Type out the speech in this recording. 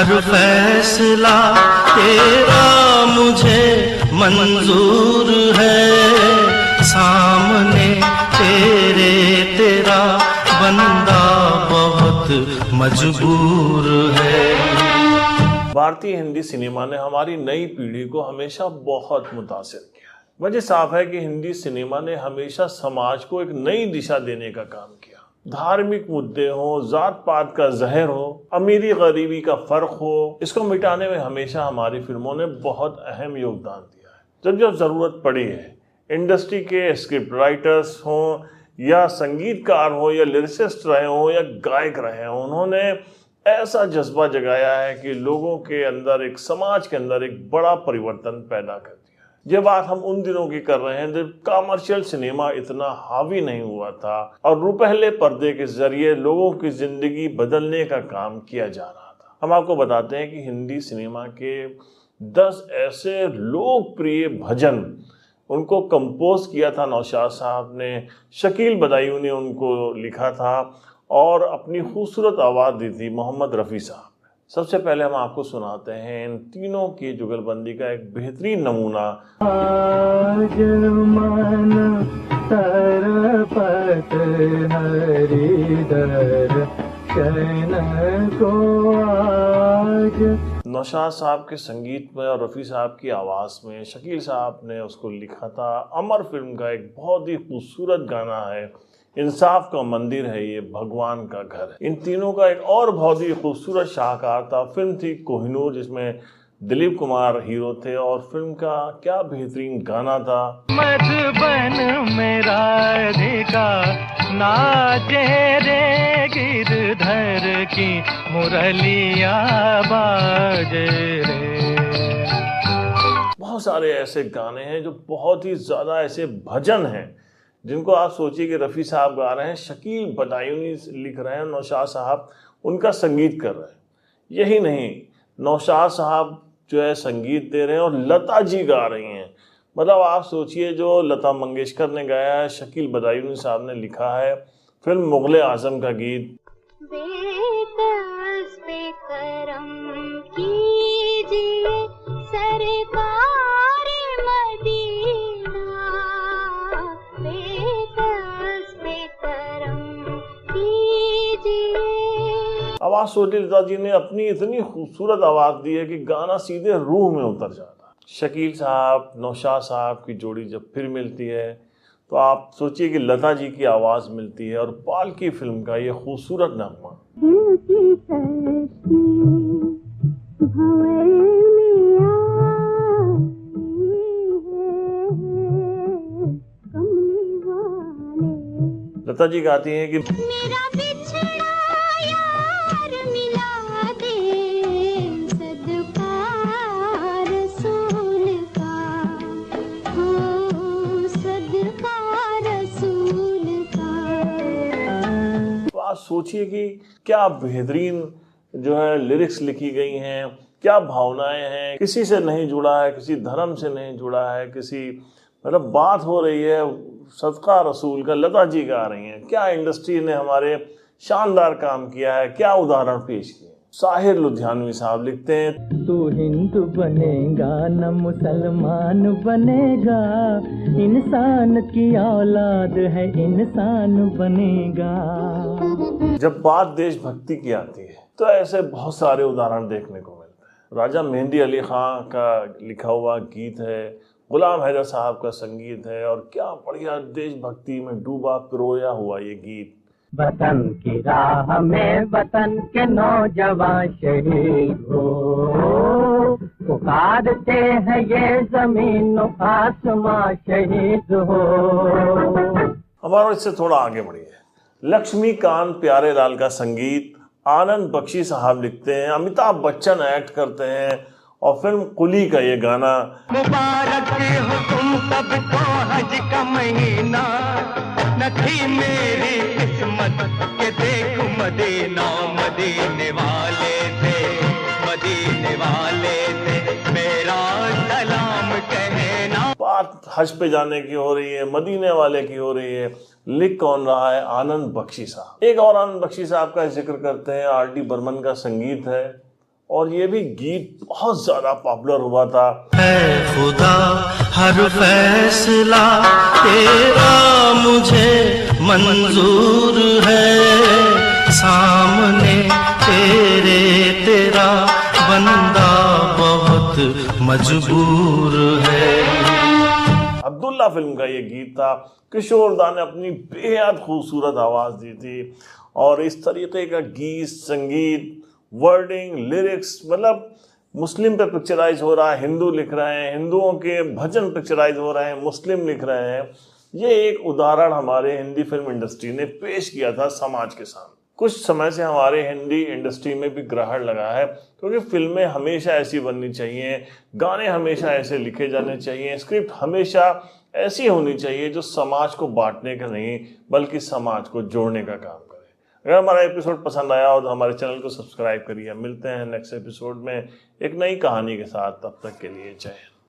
हर फैसला तेरा मुझे मंजूर है, सामने तेरे तेरा बंदा बहुत मजबूर है। भारतीय हिंदी सिनेमा ने हमारी नई पीढ़ी को हमेशा बहुत मुतासिर किया। वजह साफ है कि हिंदी सिनेमा ने हमेशा समाज को एक नई दिशा देने का काम किया। धार्मिक मुद्दे हो, जात पात का जहर हो, अमीरी गरीबी का फर्क हो, इसको मिटाने में हमेशा हमारी फिल्मों ने बहुत अहम योगदान दिया है। जब जब जरूरत पड़ी है, इंडस्ट्री के स्क्रिप्ट राइटर्स हों या संगीतकार हो या लिरिसिस्ट रहे हों या गायक रहे हों, उन्होंने ऐसा जज्बा जगाया है कि लोगों के अंदर, एक समाज के अंदर एक बड़ा परिवर्तन पैदा कर दिया है। ये बात हम उन दिनों की कर रहे हैं जब कमर्शियल सिनेमा इतना हावी नहीं हुआ था और रुपहले पर्दे के जरिए लोगों की जिंदगी बदलने का काम किया जा रहा था। हम आपको बताते हैं कि हिंदी सिनेमा के 10 ऐसे लोकप्रिय भजन उनको कंपोज किया था नौशाद साहब ने, शकील बदायूं ने उनको लिखा था और अपनी खूबसूरत आवाज़ दी थी मोहम्मद रफ़ी साहब ने। सबसे पहले हम आपको सुनाते हैं इन तीनों की जुगलबंदी का एक बेहतरीन नमूना। आज मन तरपत हरिदर शरण को आज। नौशाद साहब के संगीत में और रफ़ी साहब की आवाज़ में शकील साहब ने उसको लिखा था। अमर फिल्म का एक बहुत ही खूबसूरत गाना है, इंसाफ का मंदिर है ये भगवान का घर है। इन तीनों का एक और बहुत ही खूबसूरत शाहकार था। फिल्म थी कोहिनूर जिसमें दिलीप कुमार हीरो थे और फिल्म का क्या बेहतरीन गाना था। मधुबन मेरा अधिकार नाचे रे गिरधर की मुरलिया बाजे रे। बहुत सारे ऐसे गाने हैं जो बहुत ही ज़्यादा ऐसे भजन हैं जिनको आप सोचिए कि रफ़ी साहब गा रहे हैं, शकील बदायूनी लिख रहे हैं, नौशाद साहब उनका संगीत कर रहे हैं। यही नहीं, नौशाद साहब जो है संगीत दे रहे हैं और लता जी गा रही हैं। मतलब आप सोचिए, जो लता मंगेशकर ने गाया है, शकील बदायूनी साहब ने लिखा है। फिल्म मुग़ल आज़म का गीत। आवाज सोची लता जी ने अपनी इतनी खूबसूरत आवाज दी है कि गाना सीधे रूह में उतर जाता है। शकील साहब नौशाद साहब की जोड़ी जब फिर मिलती है तो आप सोचिए कि लता जी की आवाज मिलती है और पालकी फिल्म का ये खूबसूरत नगमा। लता जी गाती हैं कि सोचिए कि क्या बेहतरीन जो है लिरिक्स लिखी गई हैं, क्या भावनाएं हैं। किसी से नहीं जुड़ा है, किसी धर्म से नहीं जुड़ा है, किसी मतलब बात हो रही है सदका रसूल का, लता जी गा रही हैं। क्या इंडस्ट्री ने हमारे शानदार काम किया है, क्या उदाहरण पेश किए। साहिर लुधियानवी साहब लिखते हैं, तू हिंदू बनेगा न मुसलमान बनेगा, इंसान की औलाद है इंसान बनेगा। जब बात देशभक्ति की आती है तो ऐसे बहुत सारे उदाहरण देखने को मिलते हैं। राजा मेहंदी अली खां का लिखा हुआ गीत है, गुलाम हैदर साहब का संगीत है और क्या बढ़िया देशभक्ति में डूबा पिरोया हुआ ये गीत। वतन की राह में वतन के नौजवान शहीद हो, पुकारते हैं ये जमीन आसमां शहीद हो। हमारा इससे थोड़ा आगे बढ़िए, लक्ष्मीकांत प्यारेलाल का संगीत आनंद बख्शी साहब लिखते हैं, अमिताभ बच्चन एक्ट करते हैं और फिल्म कुली का ये गाना। मुबारक हो तुम सबको हज का महीना, न थी मेरी किस्मत के देखो मदीना, मदीने वाले थे मदीने वाले थे मेरा सलाम कहना। बात हज पे जाने की हो रही है, मदीने वाले की हो रही है, लिख कौन रहा है? आनंद बख्शी साहब। एक और आनंद बख्शी साहब का जिक्र करते हैं, आर डी बर्मन का संगीत है और ये भी गीत बहुत ज्यादा पॉपुलर हुआ था। है खुदा हर फैसला तेरा मुझे मंजूर है, सामने तेरा बंदा बहुत मजबूर है। अब्दुल्ला फिल्म का ये गीत था। किशोर दा ने अपनी बेहद खूबसूरत आवाज दी थी और इस तरीके का गीत, संगीत, वर्डिंग, लिरिक्स, मतलब मुस्लिम पे पिक्चराइज हो रहा है, हिंदू लिख रहे हैं, हिंदुओं के भजन पिक्चराइज हो रहे हैं, मुस्लिम लिख रहे हैं। ये एक उदाहरण हमारे हिंदी फिल्म इंडस्ट्री ने पेश किया था समाज के सामने। कुछ समय से हमारे हिंदी इंडस्ट्री में भी ग्रहण लगा है, क्योंकि फिल्में हमेशा ऐसी बननी चाहिए, गाने हमेशा ऐसे लिखे जाने चाहिए, स्क्रिप्ट हमेशा ऐसी होनी चाहिए जो समाज को बांटने का नहीं बल्कि समाज को जोड़ने का काम करे। अगर हमारा एपिसोड पसंद आया हो तो हमारे चैनल को सब्सक्राइब करिए। मिलते हैं नेक्स्ट एपिसोड में एक नई कहानी के साथ। तब तक के लिए जय हिंद।